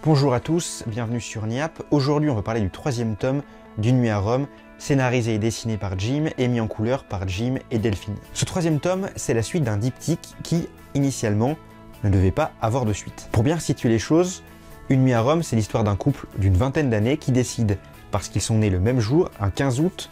Bonjour à tous, bienvenue sur Niap. Aujourd'hui on va parler du troisième tome d'Une nuit à Rome, scénarisé et dessiné par Jim et mis en couleur par Jim et Delphine. Ce troisième tome, c'est la suite d'un diptyque qui, initialement, ne devait pas avoir de suite. Pour bien situer les choses, Une nuit à Rome, c'est l'histoire d'un couple d'une vingtaine d'années qui décide, parce qu'ils sont nés le même jour, un 15 août,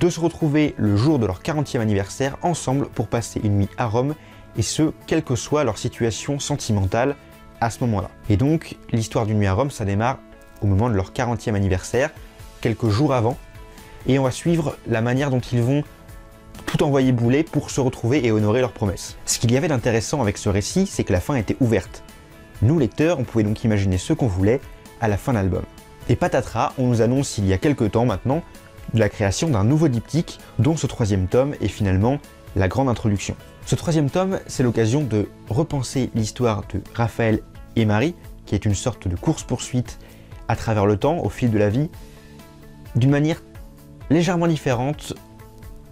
de se retrouver le jour de leur 40e anniversaire ensemble pour passer une nuit à Rome, et ce, quelle que soit leur situation sentimentale à ce moment-là. Et donc, l'histoire d'Une nuit à Rome, ça démarre au moment de leur 40e anniversaire, quelques jours avant, et on va suivre la manière dont ils vont tout envoyer bouler pour se retrouver et honorer leurs promesses. Ce qu'il y avait d'intéressant avec ce récit, c'est que la fin était ouverte. Nous, lecteurs, on pouvait donc imaginer ce qu'on voulait à la fin de l'album. Et patatras, on nous annonce il y a quelques temps maintenant la création d'un nouveau diptyque dont ce troisième tome est finalement la grande introduction. Ce troisième tome, c'est l'occasion de repenser l'histoire de Raphaël et Marie, qui est une sorte de course-poursuite à travers le temps, au fil de la vie, d'une manière légèrement différente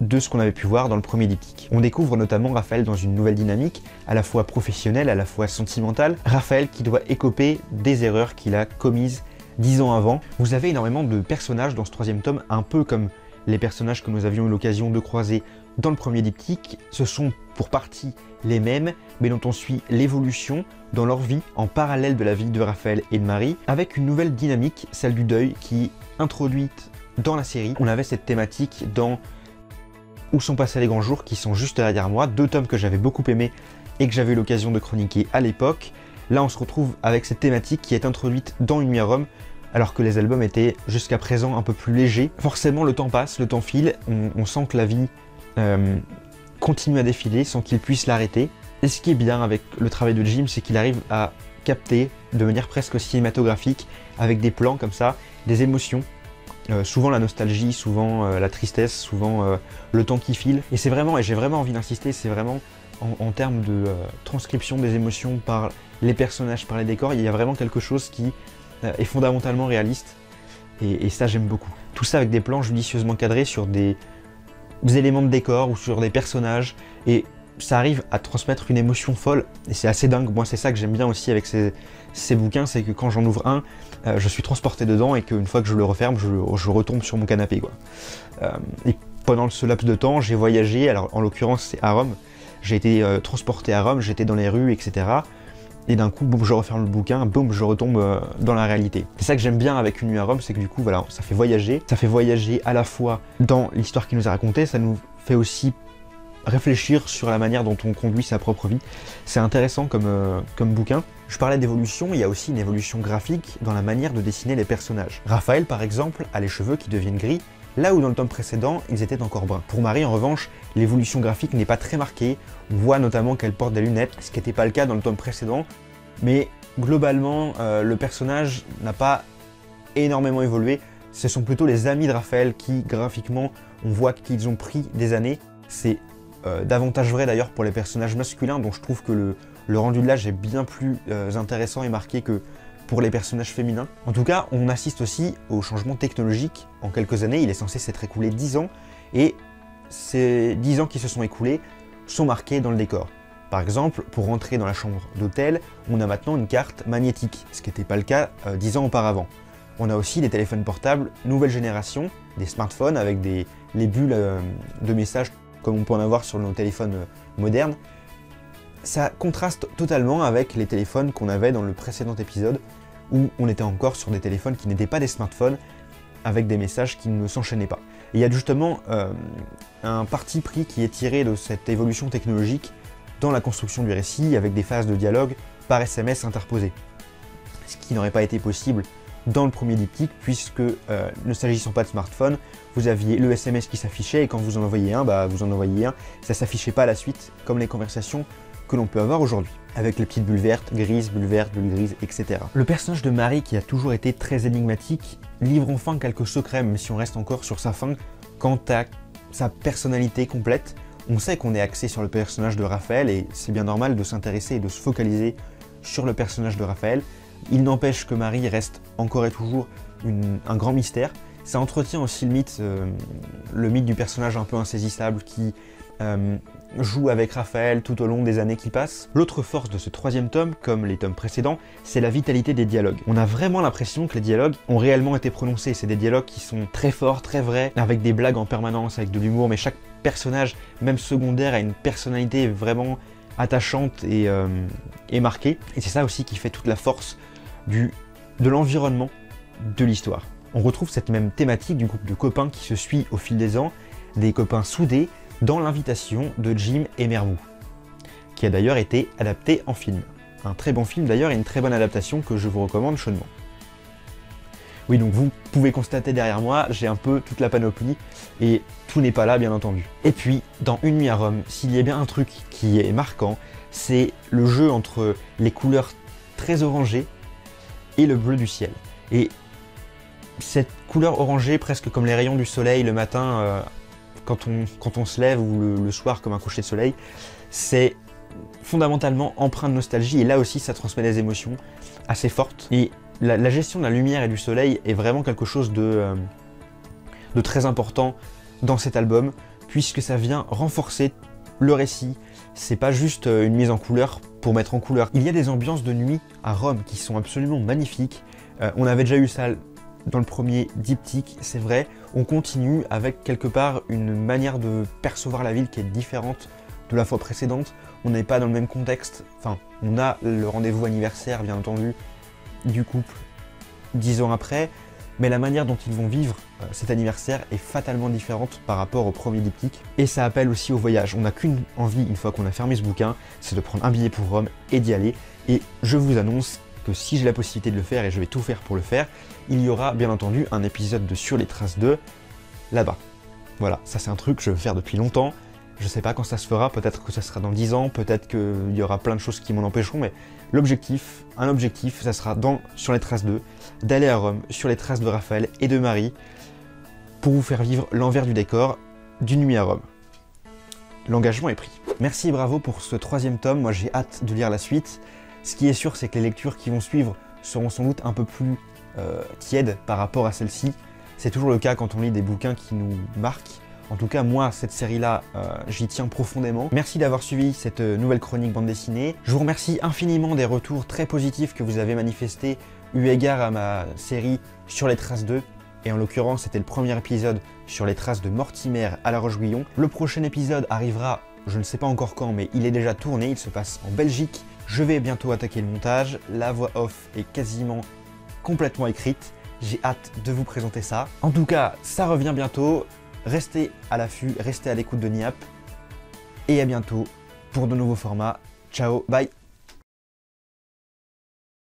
de ce qu'on avait pu voir dans le premier diptyque. On découvre notamment Raphaël dans une nouvelle dynamique, à la fois professionnelle, à la fois sentimentale. Raphaël qui doit écoper des erreurs qu'il a commises 10 ans avant. Vous avez énormément de personnages dans ce troisième tome, un peu comme les personnages que nous avions eu l'occasion de croiser dans le premier diptyque. Ce sont pour partie les mêmes, mais dont on suit l'évolution dans leur vie, en parallèle de la vie de Raphaël et de Marie, avec une nouvelle dynamique, celle du deuil, qui est introduite dans la série. On avait cette thématique dans Où sont passés les grands jours, qui sont juste derrière moi, deux tomes que j'avais beaucoup aimés et que j'avais eu l'occasion de chroniquer à l'époque. Là, on se retrouve avec cette thématique qui est introduite dans Une nuit à Rome, alors que les albums étaient jusqu'à présent un peu plus légers. Forcément, le temps passe, le temps file, on sent que la vie continue à défiler sans qu'il puisse l'arrêter. Et ce qui est bien avec le travail de Jim, c'est qu'il arrive à capter de manière presque cinématographique, avec des plans comme ça, des émotions. Souvent la nostalgie, souvent la tristesse, souvent le temps qui file. Et c'est vraiment, et j'ai vraiment envie d'insister, c'est vraiment en termes de transcription des émotions par les personnages, par les décors, il y a vraiment quelque chose qui est fondamentalement réaliste. Et ça, j'aime beaucoup. Tout ça avec des plans judicieusement cadrés sur des éléments de décor ou sur des personnages. Et ça arrive à transmettre une émotion folle. Et c'est assez dingue. Moi, c'est ça que j'aime bien aussi avec ces bouquins, c'est que quand j'en ouvre un, je suis transporté dedans et qu'une fois que je le referme, je retombe sur mon canapé, quoi. Et pendant ce laps de temps, j'ai voyagé. Alors, en l'occurrence, c'est à Rome. J'ai été transporté à Rome, j'étais dans les rues, etc. Et d'un coup, boum, je referme le bouquin, boum, je retombe dans la réalité. C'est ça que j'aime bien avec Une nuit à Rome, c'est que du coup, voilà, ça fait voyager. Ça fait voyager à la fois dans l'histoire qu'il nous a racontée, ça nous fait aussi réfléchir sur la manière dont on conduit sa propre vie. C'est intéressant comme bouquin. Je parlais d'évolution, il y a aussi une évolution graphique dans la manière de dessiner les personnages. Raphaël, par exemple, a les cheveux qui deviennent gris, là où dans le tome précédent, ils étaient encore bruns. Pour Marie, en revanche, l'évolution graphique n'est pas très marquée. On voit notamment qu'elle porte des lunettes, ce qui n'était pas le cas dans le tome précédent. Mais globalement, le personnage n'a pas énormément évolué. Ce sont plutôt les amis de Raphaël qui, graphiquement, on voit qu'ils ont pris des années. C'est davantage vrai d'ailleurs pour les personnages masculins, dont je trouve que le rendu de l'âge est bien plus intéressant et marqué que pour les personnages féminins. En tout cas, on assiste aussi au changement technologique en quelques années. Il est censé s'être écoulé 10 ans, et ces 10 ans qui se sont écoulés sont marqués dans le décor. Par exemple, pour rentrer dans la chambre d'hôtel, on a maintenant une carte magnétique, ce qui n'était pas le cas 10 ans auparavant. On a aussi des téléphones portables nouvelle génération, des smartphones avec les bulles de messages comme on peut en avoir sur nos téléphones modernes. Ça contraste totalement avec les téléphones qu'on avait dans le précédent épisode, où on était encore sur des téléphones qui n'étaient pas des smartphones, avec des messages qui ne s'enchaînaient pas. Et il y a justement un parti pris qui est tiré de cette évolution technologique dans la construction du récit, avec des phases de dialogue par SMS interposées. Ce qui n'aurait pas été possible dans le premier diptyque, puisque ne s'agissant pas de smartphone, vous aviez le SMS qui s'affichait, et quand vous en envoyiez un, vous en envoyiez un, ça s'affichait pas à la suite, comme les conversations que l'on peut avoir aujourd'hui, avec les petites bulles vertes, grises, bulles vertes, bulles grises, etc. Le personnage de Marie, qui a toujours été très énigmatique, livre enfin quelques secrets, même si on reste encore sur sa fin, quant à sa personnalité complète. On sait qu'on est axé sur le personnage de Raphaël, et c'est bien normal de s'intéresser et de se focaliser sur le personnage de Raphaël. Il n'empêche que Marie reste encore et toujours un grand mystère. Ça entretient aussi le mythe du personnage un peu insaisissable qui joue avec Raphaël tout au long des années qui passent. L'autre force de ce troisième tome, comme les tomes précédents, c'est la vitalité des dialogues. On a vraiment l'impression que les dialogues ont réellement été prononcés. C'est des dialogues qui sont très forts, très vrais, avec des blagues en permanence, avec de l'humour, mais chaque personnage, même secondaire, a une personnalité vraiment attachante et marquée. Et c'est ça aussi qui fait toute la force de l'environnement de l'histoire. On retrouve cette même thématique du groupe de copains qui se suit au fil des ans, des copains soudés dans l'invitation de Jim et Mermou, qui a d'ailleurs été adapté en film. Un très bon film d'ailleurs et une très bonne adaptation que je vous recommande chaudement. Oui, donc vous pouvez constater derrière moi, j'ai un peu toute la panoplie et tout n'est pas là bien entendu. Et puis, dans Une nuit à Rome, s'il y a bien un truc qui est marquant, c'est le jeu entre les couleurs très orangées et le bleu du ciel. Et cette couleur orangée, presque comme les rayons du soleil le matin quand on se lève ou le soir comme un coucher de soleil, c'est fondamentalement empreint de nostalgie et là aussi ça transmet des émotions assez fortes. Et la gestion de la lumière et du soleil est vraiment quelque chose de très important dans cet album puisque ça vient renforcer le récit. C'est pas juste une mise en couleur pour mettre en couleur. Il y a des ambiances de nuit à Rome qui sont absolument magnifiques. On avait déjà eu ça dans le premier diptyque, c'est vrai. On continue avec quelque part une manière de percevoir la ville qui est différente de la fois précédente. On n'est pas dans le même contexte. Enfin, on a le rendez-vous anniversaire, bien entendu, du couple 10 ans après, mais la manière dont ils vont vivre cet anniversaire est fatalement différente par rapport au premier diptyque. Et ça appelle aussi au voyage. On n'a qu'une envie, une fois qu'on a fermé ce bouquin, c'est de prendre un billet pour Rome et d'y aller. Et je vous annonce que si j'ai la possibilité de le faire, et je vais tout faire pour le faire, il y aura bien entendu un épisode de Sur les traces de là-bas. Voilà, ça c'est un truc que je veux faire depuis longtemps. Je sais pas quand ça se fera, peut-être que ça sera dans 10 ans, peut-être qu'il y aura plein de choses qui m'en empêcheront, mais l'objectif, ça sera Sur les traces 2, d'aller à Rome, sur les traces de Raphaël et de Marie, pour vous faire vivre l'envers du décor d'Une nuit à Rome. L'engagement est pris. Merci et bravo pour ce troisième tome, moi j'ai hâte de lire la suite. Ce qui est sûr, c'est que les lectures qui vont suivre seront sans doute un peu plus tièdes par rapport à celle-ci. C'est toujours le cas quand on lit des bouquins qui nous marquent. En tout cas, moi, cette série-là, j'y tiens profondément. Merci d'avoir suivi cette nouvelle chronique bande dessinée. Je vous remercie infiniment des retours très positifs que vous avez manifestés eu égard à ma série Sur les traces 2. Et en l'occurrence, c'était le premier épisode sur les traces de Mortimer à La Roche-Guyon. Le prochain épisode arrivera, je ne sais pas encore quand, mais il est déjà tourné, il se passe en Belgique. Je vais bientôt attaquer le montage, la voix off est quasiment complètement écrite. J'ai hâte de vous présenter ça. En tout cas, ça revient bientôt. Restez à l'affût, restez à l'écoute de Niap. Et à bientôt pour de nouveaux formats. Ciao, bye!